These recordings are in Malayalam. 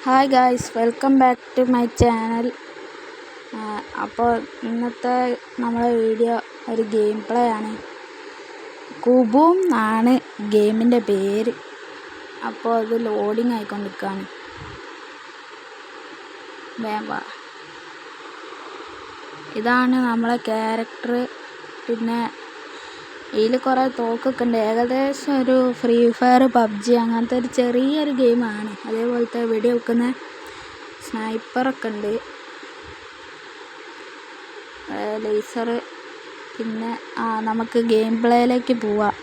Hi guys, welcome back to my channel. അപ്പോൾ ഇന്നത്തെ നമ്മളെ വീഡിയോ ഒരു ഗെയിം പ്ലേ ആണ്. കുബൂം ആണ് ഗെയിമിൻ്റെ പേര്. അപ്പോൾ അത് ലോഡിങ് ആയിക്കൊണ്ടിരിക്കുകയാണ്. ഇതാണ് നമ്മളെ ക്യാരക്ടർ. പിന്നെ ഇതിൽ കുറേ തോക്കൊക്കെ ഉണ്ട്. ഏകദേശം ഒരു ഫ്രീ ഫയർ, പബ്ജി അങ്ങനത്തെ ഒരു ചെറിയൊരു ഗെയിമാണ്. അതേപോലത്തെ വെടി വെക്കുന്ന സ്നൈപ്പറൊക്കെ ഉണ്ട്, ലേസർ. പിന്നെ നമുക്ക് ഗെയിം പ്ലേയിലേക്ക് പോവാം.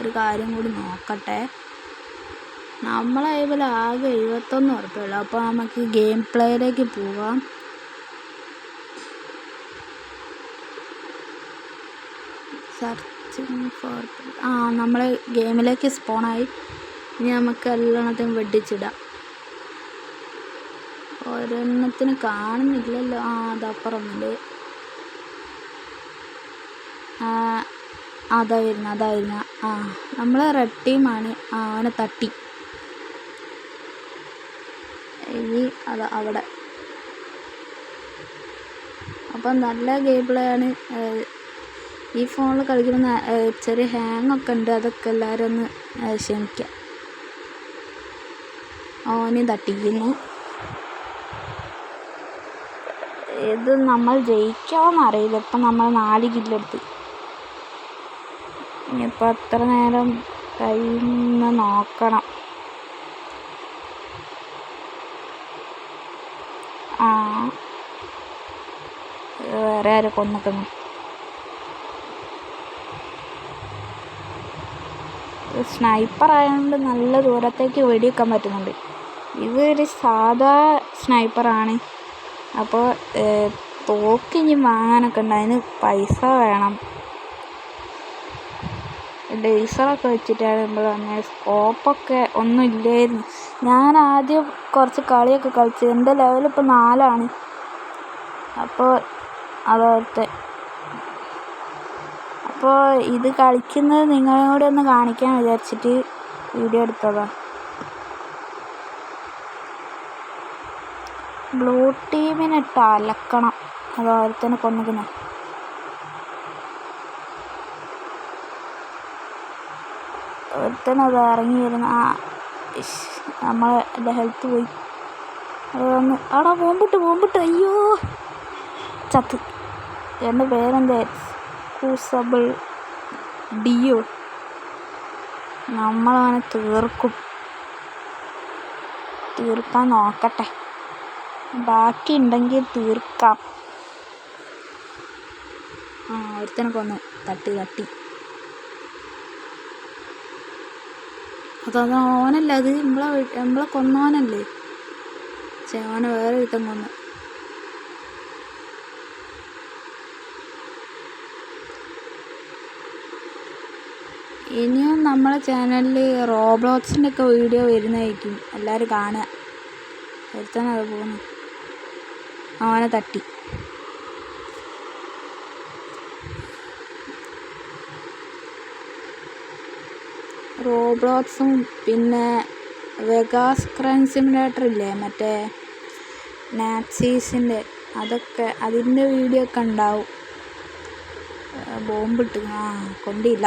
ഒരു കാര്യം കൂടി നോക്കട്ടെ. നമ്മളെ കയ്യിൽ ആകെ 71 ഉറുപ്പികയുള്ളൂ. അപ്പോൾ നമുക്ക് ഗെയിം പ്ലേയിലേക്ക് പോവാം. സെർച്ചിങ് ഫോർ നമ്മൾ ഗെയിമിലേക്ക് സ്പോണായി. ഇനി നമുക്ക് എല്ലാത്തിനും വെടിച്ചിടാം. ഒരെണ്ണത്തിന് കാണുന്നില്ലല്ലോ. അതപ്പുറമുണ്ട്. അതായിരുന്നു. നമ്മൾ റെഡ് ടീമാണ്. അവനെ തട്ടി. ഇനി അവിടെ. അപ്പം നല്ല ഗെയിം പ്ലേ ആണ്. ഈ ഫോണിൽ കളിക്കുന്ന ചെറിയ ഹാങ്ങൊക്കെ ഉണ്ട്. അതൊക്കെ എല്ലാവരും ഒന്ന് ക്ഷമിക്കുക. ഓനെ തട്ടിക്കുന്നു. ഇത് നമ്മൾ ജയിക്കാമെന്നറിയില്ല. ഇപ്പം നമ്മൾ 4 കില്ലെടുത്ത്. ഇനിയിപ്പോൾ എത്ര നേരം കഴിയുമെന്ന് നോക്കണം. വേറെ ആരും കൊന്നിക്കുന്നു. സ്നൈപ്പർ ആയതുകൊണ്ട് നല്ല ദൂരത്തേക്ക് വെടിവെക്കാൻ പറ്റുന്നുണ്ട്. ഇതൊരു സാധാ സ്നൈപ്പറാണ്. അപ്പോൾ തോക്കിഞ്ഞ് വാങ്ങാനൊക്കെ ഉണ്ട്. അതിന് പൈസ വേണം. ലേസറൊക്കെ വെച്ചിട്ടാണ് നമ്മൾ വന്നത്. സ്കോപ്പൊക്കെ ഒന്നും ഇല്ലായിരുന്നു. ഞാൻ ആദ്യം കുറച്ച് കളിയൊക്കെ കളിച്ചു. എൻ്റെ ലെവലിപ്പോൾ 4 അപ്പോൾ അതോർത്തെ. അപ്പോൾ ഇത് കളിക്കുന്നത് നിങ്ങളോട് ഒന്ന് കാണിക്കാൻ വിചാരിച്ചിട്ട് വീഡിയോ എടുത്തതാണ്. ബ്ലൂ ടീമിനിട്ട് അലക്കണം. അത് ഓരോരുത്തനെ കൊന്നിരിക്കുന്നു. ഒരുത്തനത് ഇറങ്ങി വരുന്ന നമ്മളെ ഹെൽത്ത് പോയി. അത് വന്ന് അവിടെ പോകുമ്പിട്ട് അയ്യോ ചത്ത്. എൻ്റെ പേരെന്താ? കൂസബിൾ ഡിയോ. നമ്മളവനെ തീർക്കാൻ നോക്കട്ടെ. ബാക്കി ഉണ്ടെങ്കിൽ തീർക്കാം. ഒരുത്തനെ കൊന്നു. തട്ടി. അത് ഓനല്ല. അത് നമ്മളെ കൊന്നോനല്ലേ. ഓനെ വേറെ ഒരുത്തൻ കൊന്നു. ഇനിയും നമ്മളെ ചാനലിൽ റോബ്ലോക്സിൻ്റെ ഒക്കെ വീഡിയോ വരുന്നതായിരിക്കും. എല്ലാവരും കാണുക. ഒരുത്തനത് പോകുന്നു. അവനെ തട്ടി. റോബ്ലോക്സും പിന്നെ വെഗാസ് ക്രൈം സിമുലേറ്റർ ഇല്ലേ, മറ്റേ നാറ്റ്സീസിൻ്റെ, അതൊക്കെ അതിൻ്റെ വീഡിയോ ഒക്കെ ഉണ്ടാവും. ബോംബിട്ട് കൊണ്ടില്ല.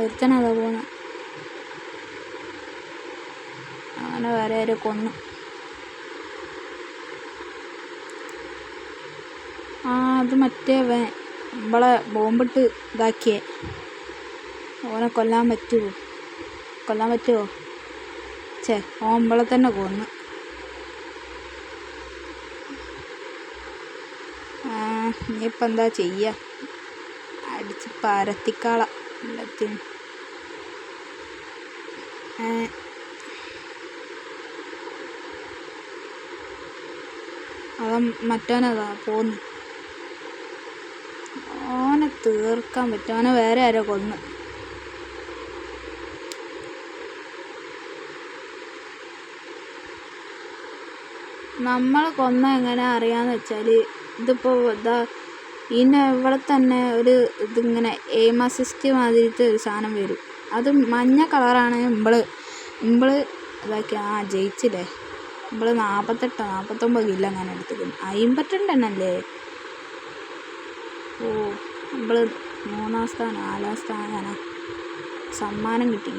ഒരുത്തനതാ പോകുന്നു. അങ്ങനെ വേറെ ആരും കൊന്നു. അത് മറ്റേ നമ്മളെ ബോംബിട്ട് ഇതാക്കിയേ. ഓനെ കൊല്ലാൻ പറ്റുമോ? ഓൻ നമ്മളെ തന്നെ കൊന്നു. ഇനിയിപ്പോൾ എന്താ ചെയ്യുക? അടിച്ച് പരത്തിക്കാള എല്ലാത്തിനും. മറ്റവനതാ പോന്നു. ഓനെ തീർക്കാൻ പറ്റും. ഓനെ വേറെ ആരോ കൊന്നു. നമ്മൾ കൊന്ന എങ്ങനെ അറിയാന്ന് വെച്ചാൽ, ഇതിപ്പോൾ പിന്നെ ഇവിടെ തന്നെ ഒരു ഇതിങ്ങനെ എയിം അസിസ്റ്റ് മാതിരിത്തെ ഒരു സാധനം വരും. അത് മഞ്ഞ കളറാണ്. ഇമ്പള് ഇതാക്കി ജയിച്ചില്ലേ. ഇമ്പള് 49 കില്ല അങ്ങനെ എടുത്തിട്ടുണ്ട്. 52 എണ്ണല്ലേ. ഓ ഇമ്പള് 3-ാം സ്ഥാനം 4-ാം സ്ഥാനം അങ്ങനെ സമ്മാനം കിട്ടി.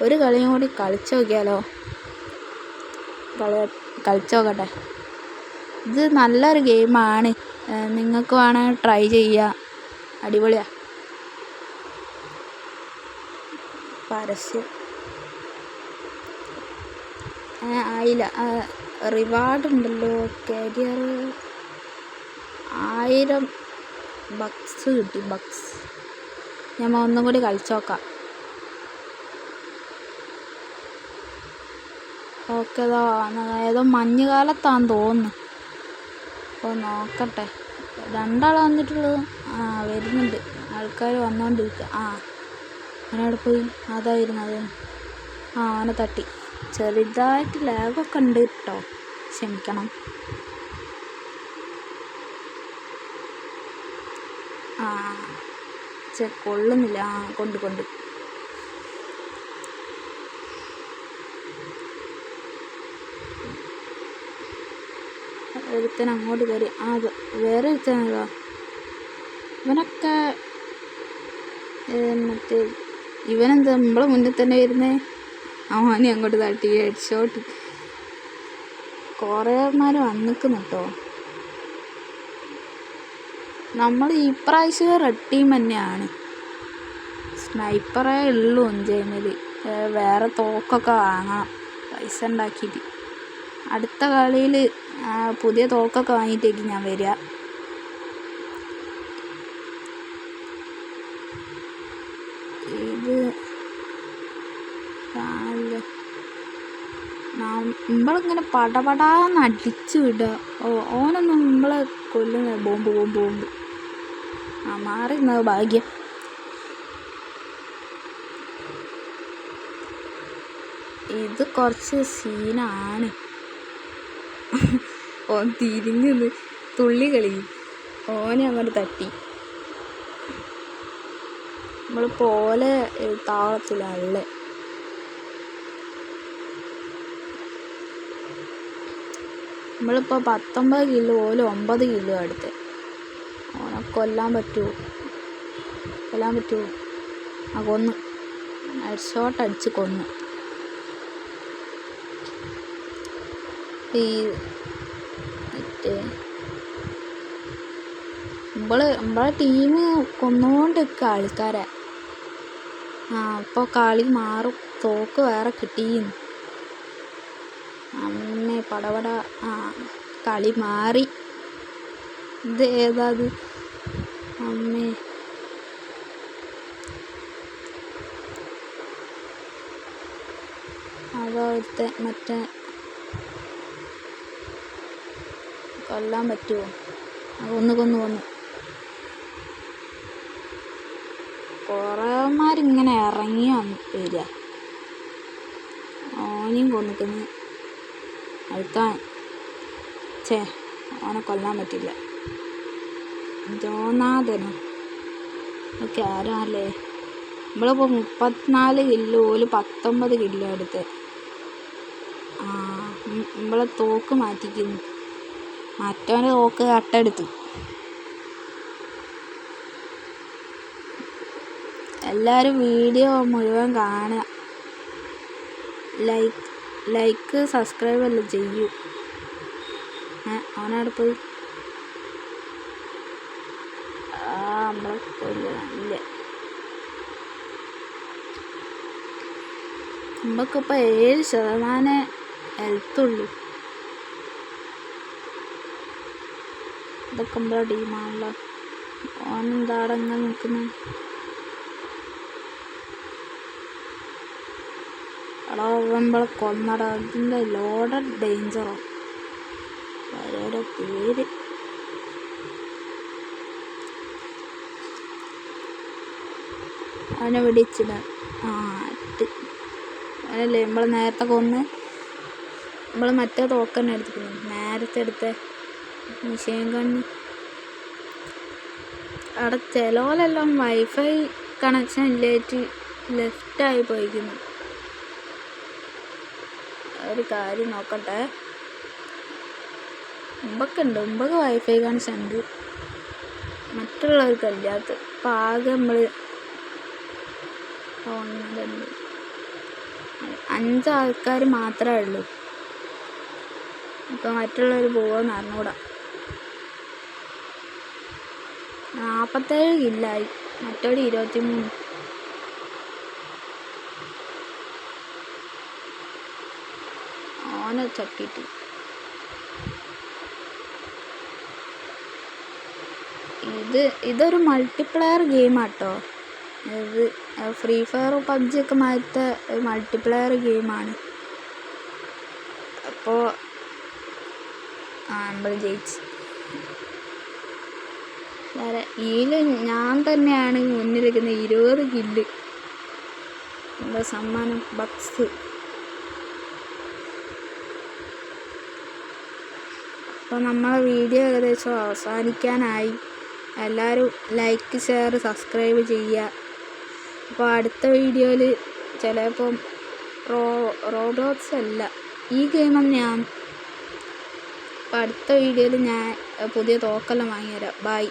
ഒരു കളിയും കൂടി കളിച്ചു നോക്കിയാലോ. കളിച്ചു നോക്കട്ടെ. ഇത് നല്ലൊരു ഗെയിമാണ്. നിങ്ങൾക്ക് വേണമെങ്കിൽ ട്രൈ ചെയ്യുക. അടിപൊളിയാണ്. പരസ്യം ആയില്ല. റിവാർഡ് ഉണ്ടല്ലോ. കരിയർ 1000 ബക്സ് കിട്ടി. ഞാൻ ഒന്നും കൂടി കളിച്ചു നോക്കാം. ഓക്കെ. ഏതോ മഞ്ഞുകാലത്താന്ന് തോന്നുന്നു. അപ്പോൾ നോക്കട്ടെ. 2 ആൾ വന്നിട്ടുള്ളത്. വരുന്നുണ്ട്. ആൾക്കാർ വന്നുകൊണ്ടിരിക്കുക. അവനവിടെ പോയി. അതായിരുന്നു അത്. അവനെ തട്ടി. ചെറുതായിട്ട് ലാഗൊക്കെ ഉണ്ട് കേട്ടോ. ക്ഷമിക്കണം. കൊള്ളുന്നില്ല. കൊണ്ട് ഒരുത്തൻ അങ്ങോട്ട് കയറി. വേറെ ഒരുത്തനല്ലോ. ഇവനൊക്കെ മറ്റേ ഇവനെന്താ നമ്മളെ മുന്നിൽ തന്നെ വരുന്നേ. അവനെ അങ്ങോട്ട് തട്ടി ഹെഡ് ഷോട്ട്. കുറേമാർ വന്നിക്കുന്നു കേട്ടോ. നമ്മൾ ഈ പ്രാവശ്യം റെഡ് ടീം തന്നെയാണ്. സ്നൈപ്പറേ ഉള്ളൂ ഗെയിമിൽ. വേറെ തോക്കൊക്കെ വാങ്ങണം പൈസ ഉണ്ടാക്കിയിട്ട്. അടുത്ത കളിയിൽ പുതിയ തോക്കൊക്കെ വാങ്ങിയിട്ടേക്ക് ഞാൻ വരിക. ഇത് കാണല്ലോ. നമ്മളിങ്ങനെ പടപടാന്ന് അടിച്ചു വിടുക. ഓനൊന്നും നമ്മളെ കൊല്ലുന്ന ബോംബ് മാറിയിരുന്നത് ഭാഗ്യം. ഇത് കുറച്ച് സീനാണ്. ഓൻ തിരിഞ്ഞ് തുള്ളി കളി. ഓനെ അങ്ങോട്ട് തട്ടി. നമ്മൾ പോലെ താളത്തിലല്ലേ. നമ്മളിപ്പോൾ 19 കിലോ ഓല് 9 കിലോ എടുത്ത്. ഓനെ കൊല്ലാൻ പറ്റുമോ? കൊന്നു. ഹെഡ് ഷോട്ട് അടിച്ച് കൊന്നു. നമ്മളെ ടീം കൊന്നുകൊണ്ട് നിൽക്കുക ആൾക്കാരെ. അപ്പോൾ കളി മാറും. തോക്ക് വേറെ കിട്ടിയിരുന്നു. അമ്മേ പടപട. കളി മാറി. ഇത് ഏതാത്? അമ്മേ അതൊരുത്തെ മറ്റേ കൊല്ലാൻ പറ്റുമോ? കൊന്നു. കുറേമാരിങ്ങനെ ഇറങ്ങി വരിക. ഓനെയും കൊന്നിക്കുന്നു. ഓനെ കൊല്ലാൻ പറ്റില്ല. ജോനാഥനോ ഒക്കെ ആരാല്ലേ. നമ്മളിപ്പോൾ 34 കിലോ ഓല് 19 കിലോ എടുത്ത്. നമ്മളെ തോക്ക് മാറ്റിക്കുന്നു. മറ്റവൻ്റെ തോക്ക് കട്ടെടുത്തു. എല്ലാവരും വീഡിയോ മുഴുവൻ കാണുക. ലൈക്ക് സബ്സ്ക്രൈബ് എല്ലാം ചെയ്യൂ. അവനവിടെ പോയി. നമ്മളെ കൊല്ലില്ല. നമുക്കിപ്പോൾ 7% ഹെൽത്തുള്ളൂ. ഇതൊക്കെ നമ്മളെ ടീമാണല്ലോ. ഓനെന്താടെ ഇങ്ങനെ നിൽക്കുന്നത്? നമ്മളെ കൊന്നട. അതിൻ്റെ ലോഡഡ് ഡേഞ്ചറോ ഓരോരോ പേര്. അവനെ വെടിച്ചിട. അവനല്ലേ നമ്മൾ നേരത്തെ കൊന്ന്. നമ്മൾ മറ്റേ തോക്കന്നെ എടുത്തിരുന്നു. നേരത്തെ എടുത്ത മിഷീൻ ഗണ്ണ്. അവിടെ ചിലവരെല്ലാം വൈഫൈ കണക്ഷൻ ഇല്ലേറ്റ് ലെഫ്റ്റായി പോയിരിക്കുന്നു. ഒരു കാര്യം നോക്കട്ടെ. മുമ്പൊക്കെ വൈഫൈ കണക്ഷൻ ഉണ്ട്, മറ്റുള്ളവർക്ക് ഇല്ലാത്ത. അപ്പം ആകെ നമ്മൾ 5 ആൾക്കാർ മാത്രമേ ഉള്ളൂ. ഇപ്പം മറ്റുള്ളവർ പോകുമെന്ന് അറിഞ്ഞൂടാ. 47 കില്ലായി, മറ്റൊരു 23. ഓനെ ചക്കിട്ട്. ഇതൊരു മൾട്ടിപ്ലെയർ ഗെയിമാട്ടോ. ഇത് ഫ്രീ ഫയർ പബ്ജി ഒക്കെ മാറ്റ മൾട്ടിപ്ലെയർ ഗെയിമാണ്. അപ്പോൾ നമ്മൾ ജയിച്ച്. ഇതിൽ ഞാൻ തന്നെയാണ് മുന്നിലിരിക്കുന്ന. 20 കില്ല്. എന്താ സമ്മാനം? ബക്സ്. അപ്പോൾ നമ്മളെ വീഡിയോ ഏകദേശം അവസാനിക്കാനായി. എല്ലാവരും ലൈക്ക്, ഷെയർ, സബ്സ്ക്രൈബ് ചെയ്യുക. അപ്പോൾ അടുത്ത വീഡിയോയിൽ ചിലപ്പം റോബ്ലോക്സ് അല്ല, ഈ ഗെയിം തന്നെയാണ്. അപ്പോൾ അടുത്ത വീഡിയോയിൽ ഞാൻ പുതിയ തോക്കെല്ലാം വാങ്ങിത്തരാം. ബൈ.